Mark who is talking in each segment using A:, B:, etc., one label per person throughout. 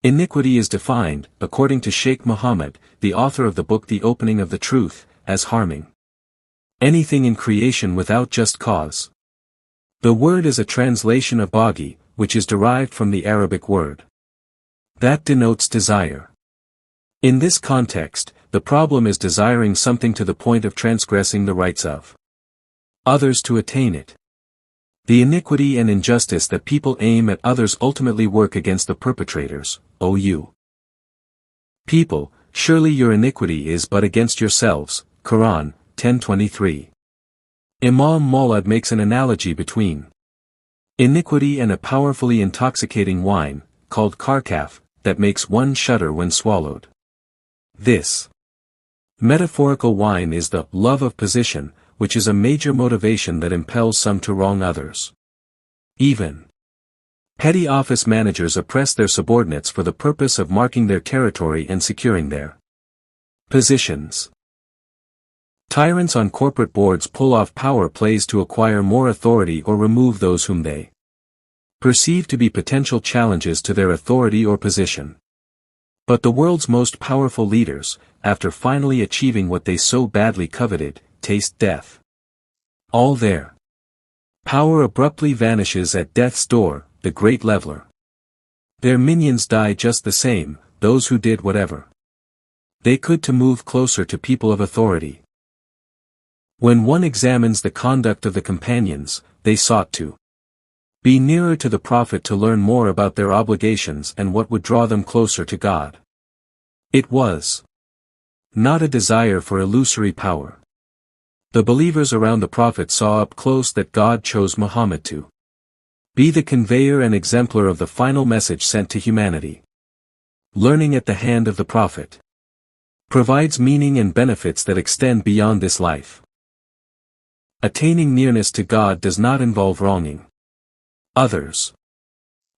A: Iniquity is defined, according to Shaykh Muhammad, the author of the book The Opening of the Truth, as harming anything in creation without just cause. The word is a translation of baghi, which is derived from the Arabic word that denotes desire. In this context, the problem is desiring something to the point of transgressing the rights of others to attain it. The iniquity and injustice that people aim at others ultimately work against the perpetrators. O you people, surely your iniquity is but against yourselves. Quran 10:23. Imam Maulud makes an analogy between iniquity and a powerfully intoxicating wine, called karkaf, that makes one shudder when swallowed. This metaphorical wine is the love of position, which is a major motivation that impels some to wrong others. Even petty office managers oppress their subordinates for the purpose of marking their territory and securing their positions. Tyrants on corporate boards pull off power plays to acquire more authority or remove those whom they perceive to be potential challenges to their authority or position. But the world's most powerful leaders, after finally achieving what they so badly coveted, taste death. All their power abruptly vanishes at death's door, the great leveler. Their minions die just the same, those who did whatever they could to move closer to people of authority. When one examines the conduct of the companions, they sought to be nearer to the Prophet to learn more about their obligations and what would draw them closer to God. It was not a desire for illusory power. The believers around the Prophet saw up close that God chose Muhammad to be the conveyor and exemplar of the final message sent to humanity. Learning at the hand of the Prophet provides meaning and benefits that extend beyond this life. Attaining nearness to God does not involve wronging others.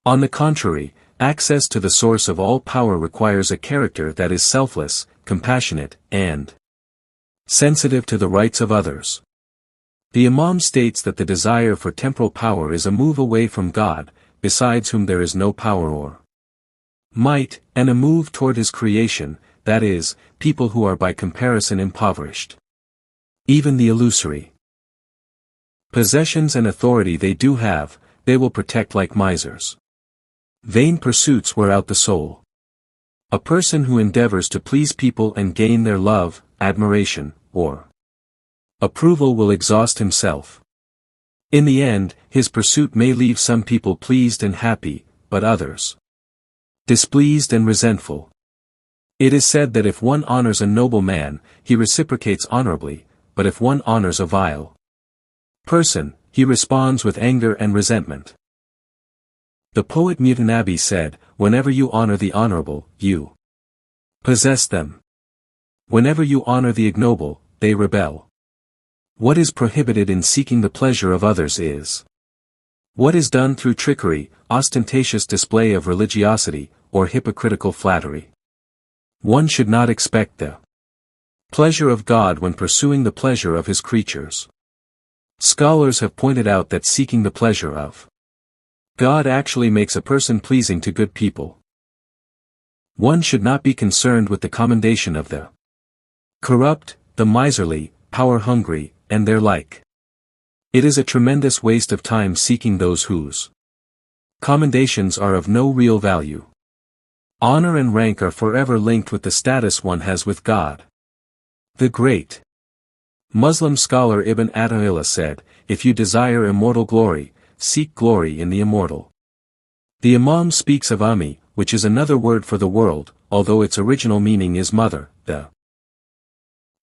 A: On the contrary, access to the source of all power requires a character that is selfless, compassionate, and sensitive to the rights of others. The Imam states that the desire for temporal power is a move away from God, besides whom there is no power or might, and a move toward his creation, that is, people who are by comparison impoverished. Even the illusory possessions and authority they do have, they will protect like misers. Vain pursuits wear out the soul. A person who endeavors to please people and gain their love, admiration, or approval will exhaust himself. In the end, his pursuit may leave some people pleased and happy, but others displeased and resentful. It is said that if one honors a noble man, he reciprocates honorably, but if one honors a vile person, he responds with anger and resentment. The poet Mutanabi said, "Whenever you honor the honorable, you possess them. Whenever you honor the ignoble, they rebel." What is prohibited in seeking the pleasure of others is what is done through trickery, ostentatious display of religiosity, or hypocritical flattery. One should not expect the pleasure of God when pursuing the pleasure of his creatures. Scholars have pointed out that seeking the pleasure of God actually makes a person pleasing to good people. One should not be concerned with the commendation of the corrupt, the miserly, power-hungry, and their like. It is a tremendous waste of time seeking those whose commendations are of no real value. Honor and rank are forever linked with the status one has with God. The great Muslim scholar Ibn Ata'illah said, "If you desire immortal glory, seek glory in the immortal." The Imam speaks of Ummi, which is another word for the world, although its original meaning is mother, the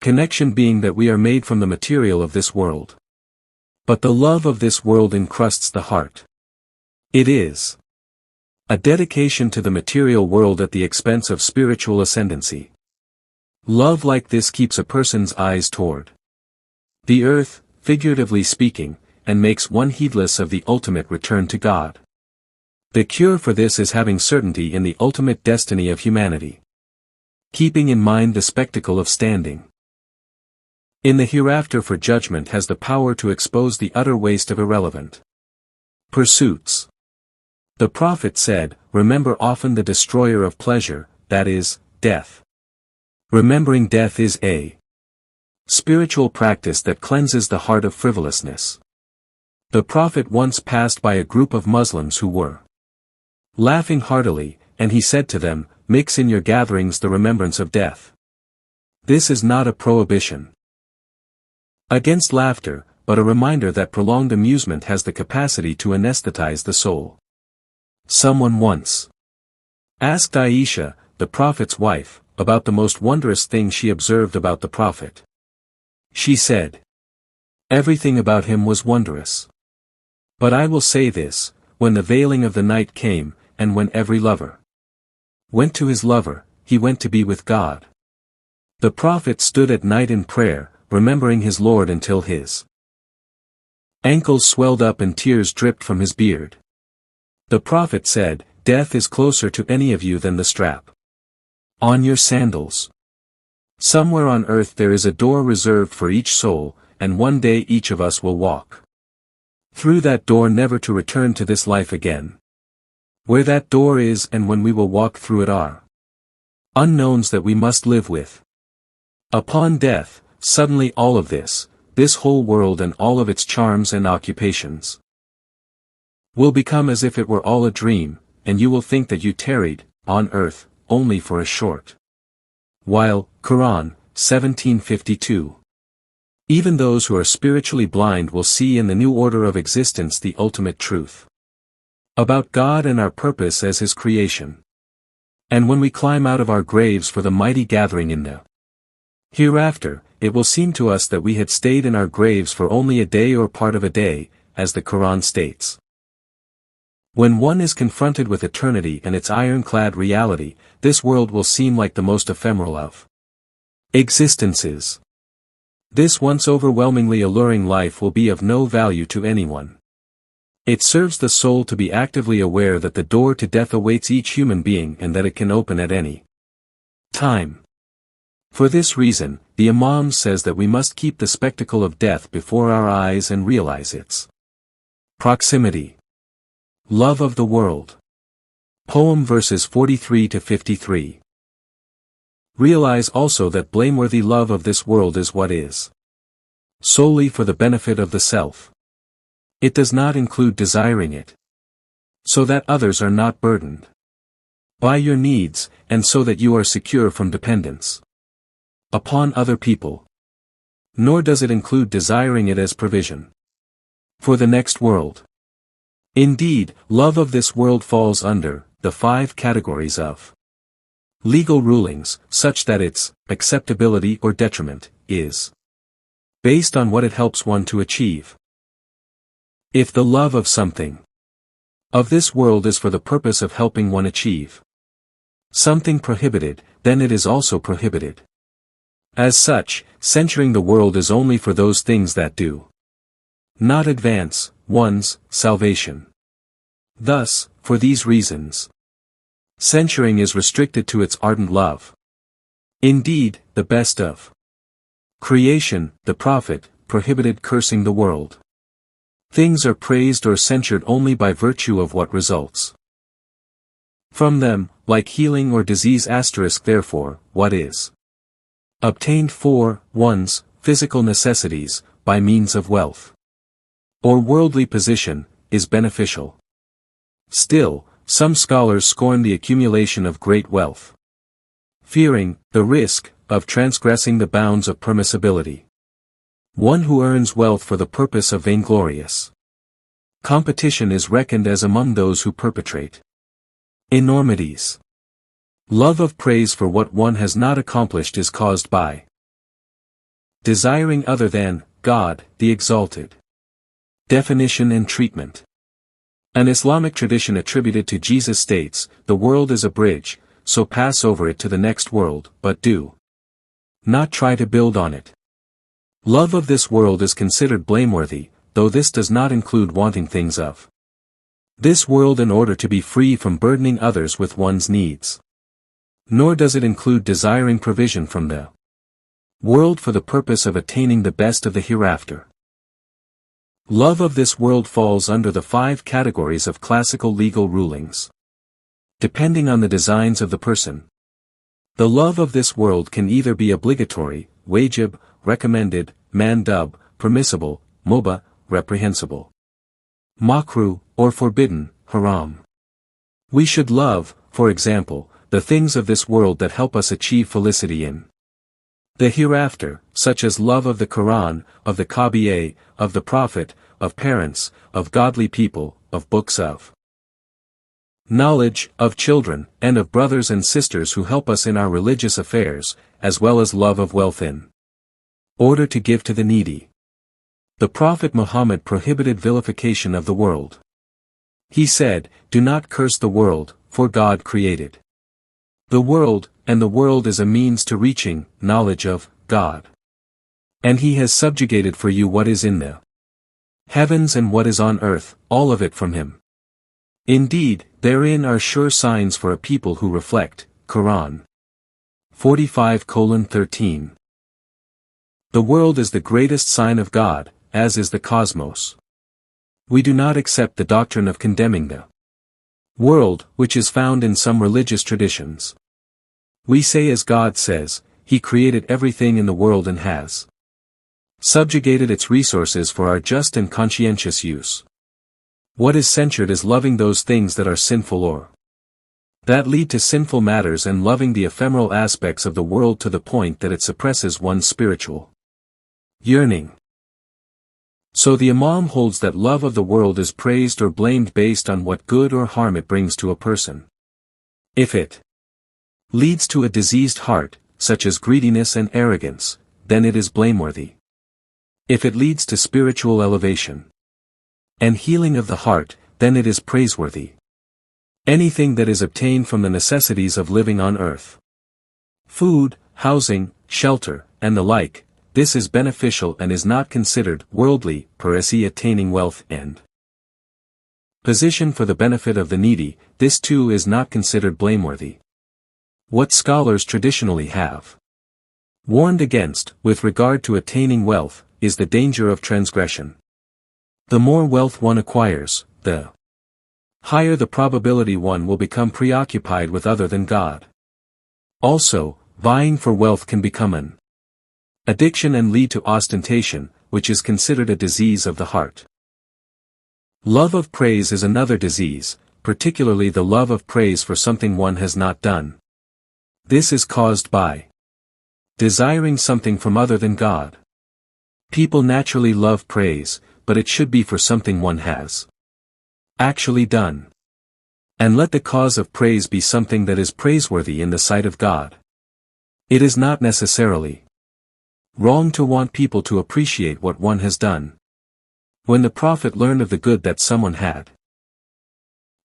A: connection being that we are made from the material of this world. But the love of this world encrusts the heart. It is a dedication to the material world at the expense of spiritual ascendancy. Love like this keeps a person's eyes toward the earth, figuratively speaking, and makes one heedless of the ultimate return to God. The cure for this is having certainty in the ultimate destiny of humanity, keeping in mind the spectacle of standing in the hereafter for judgment has the power to expose the utter waste of irrelevant pursuits. The Prophet said, remember often the destroyer of pleasure, that is, death. Remembering death is a spiritual practice that cleanses the heart of frivolousness. The Prophet once passed by a group of Muslims who were laughing heartily, and he said to them, mix in your gatherings the remembrance of death. This is not a prohibition against laughter, but a reminder that prolonged amusement has the capacity to anesthetize the soul. Someone once asked Aisha, the Prophet's wife, about the most wondrous thing she observed about the Prophet. She said, everything about him was wondrous. But I will say this, when the veiling of the night came, and when every lover went to his lover, he went to be with God. The Prophet stood at night in prayer, remembering his Lord until his ankles swelled up and tears dripped from his beard. The Prophet said, death is closer to any of you than the strap on your sandals. Somewhere on earth there is a door reserved for each soul, and one day each of us will walk through that door never to return to this life again. Where that door is and when we will walk through it are unknowns that we must live with. Upon death, suddenly all of this whole world and all of its charms and occupations will become as if it were all a dream, and you will think that you tarried, on earth, only for a short while. Quran, 1752. Even those who are spiritually blind will see in the new order of existence the ultimate truth about God and our purpose as His creation. And when we climb out of our graves for the mighty gathering in the hereafter, it will seem to us that we had stayed in our graves for only a day or part of a day, as the Quran states. When one is confronted with eternity and its ironclad reality, this world will seem like the most ephemeral of existences. This once overwhelmingly alluring life will be of no value to anyone. It serves the soul to be actively aware that the door to death awaits each human being and that it can open at any time. For this reason, the Imam says that we must keep the spectacle of death before our eyes and realize its proximity. Love of the world. Poem verses 43 to 53. Realize also that blameworthy love of this world is what is solely for the benefit of the self. It does not include desiring it, so that others are not burdened by your needs, and so that you are secure from dependence upon other people. Nor does it include desiring it as provision for the next world. Indeed, love of this world falls under the 5 categories of legal rulings, such that its acceptability or detriment is based on what it helps one to achieve. If the love of something of this world is for the purpose of helping one achieve something prohibited, then it is also prohibited. As such, censuring the world is only for those things that do not advance one's salvation. Thus, for these reasons, censuring is restricted to its ardent love. Indeed, the best of creation, the Prophet, prohibited cursing the world. Things are praised or censured only by virtue of what results from them, like healing or disease. Therefore, what is obtained for one's physical necessities, by means of wealth or worldly position, is beneficial. Still, some scholars scorn the accumulation of great wealth, fearing the risk of transgressing the bounds of permissibility. One who earns wealth for the purpose of vainglorious competition is reckoned as among those who perpetrate enormities. Love of praise for what one has not accomplished is caused by desiring other than God, the Exalted. Definition and treatment. An Islamic tradition attributed to Jesus states, the world is a bridge, so pass over it to the next world, but do not try to build on it. Love of this world is considered blameworthy, though this does not include wanting things of this world in order to be free from burdening others with one's needs. Nor does it include desiring provision from the world for the purpose of attaining the best of the hereafter. Love of this world falls under the 5 categories of classical legal rulings. Depending on the designs of the person. The love of this world can either be obligatory, wajib, recommended, mandub, permissible, mubah, reprehensible, makruh, or forbidden, haram. We should love, for example, the things of this world that help us achieve felicity in the hereafter, such as love of the Quran, of the Kaaba, of the Prophet, of parents, of godly people, of books of knowledge, of children, and of brothers and sisters who help us in our religious affairs, as well as love of wealth in order to give to the needy. The Prophet Muhammad prohibited vilification of the world. He said, "Do not curse the world, for God created the world, and the world is a means to reaching knowledge of God. And He has subjugated for you what is in the heavens and what is on earth, all of it from Him. Indeed, therein are sure signs for a people who reflect." Quran 45:13. The world is the greatest sign of God, as is the cosmos. We do not accept the doctrine of condemning the world, which is found in some religious traditions. We say as God says, He created everything in the world and has subjugated its resources for our just and conscientious use. What is censured is loving those things that are sinful or that lead to sinful matters and loving the ephemeral aspects of the world to the point that it suppresses one's spiritual yearning. So the Imam holds that love of the world is praised or blamed based on what good or harm it brings to a person. If it leads to a diseased heart, such as greediness and arrogance, then it is blameworthy. If it leads to spiritual elevation and healing of the heart, then it is praiseworthy. Anything that is obtained from the necessities of living on earth, food, housing, shelter, and the like, this is beneficial and is not considered worldly, parasi attaining wealth and position for the benefit of the needy, this too is not considered blameworthy. What scholars traditionally have warned against, with regard to attaining wealth, is the danger of transgression. The more wealth one acquires, the higher the probability one will become preoccupied with other than God. Also, vying for wealth can become an addiction and lead to ostentation, which is considered a disease of the heart. Love of praise is another disease, particularly the love of praise for something one has not done. This is caused by desiring something from other than God. People naturally love praise, but it should be for something one has actually done. And let the cause of praise be something that is praiseworthy in the sight of God. It is not necessarily wrong to want people to appreciate what one has done. When the Prophet learned of the good that someone had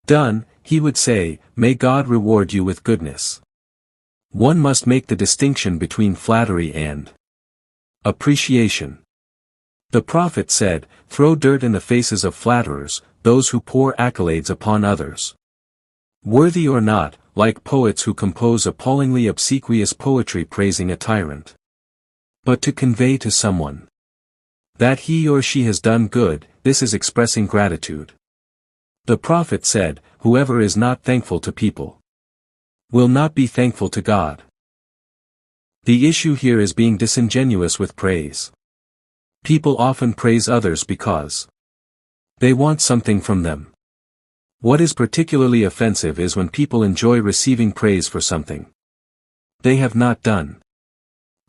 A: done, he would say, "May God reward you with goodness." One must make the distinction between flattery and appreciation. The Prophet said, "Throw dirt in the faces of flatterers, those who pour accolades upon others, worthy or not, like poets who compose appallingly obsequious poetry praising a tyrant. But to convey to someone that he or she has done good, this is expressing gratitude." The Prophet said, "Whoever is not thankful to people will not be thankful to God." The issue here is being disingenuous with praise. People often praise others because they want something from them. What is particularly offensive is when people enjoy receiving praise for something they have not done.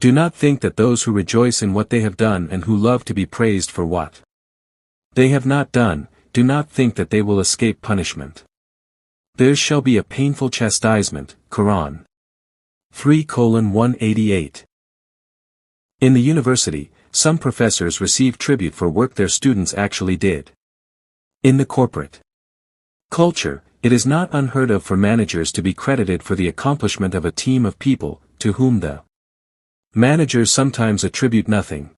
A: Do not think that those who rejoice in what they have done and who love to be praised for what they have not done, do not think that they will escape punishment. There shall be a painful chastisement. Quran 3:188. In the university, some professors receive tribute for work their students actually did. In the corporate culture, it is not unheard of for managers to be credited for the accomplishment of a team of people, to whom the managers sometimes attribute nothing.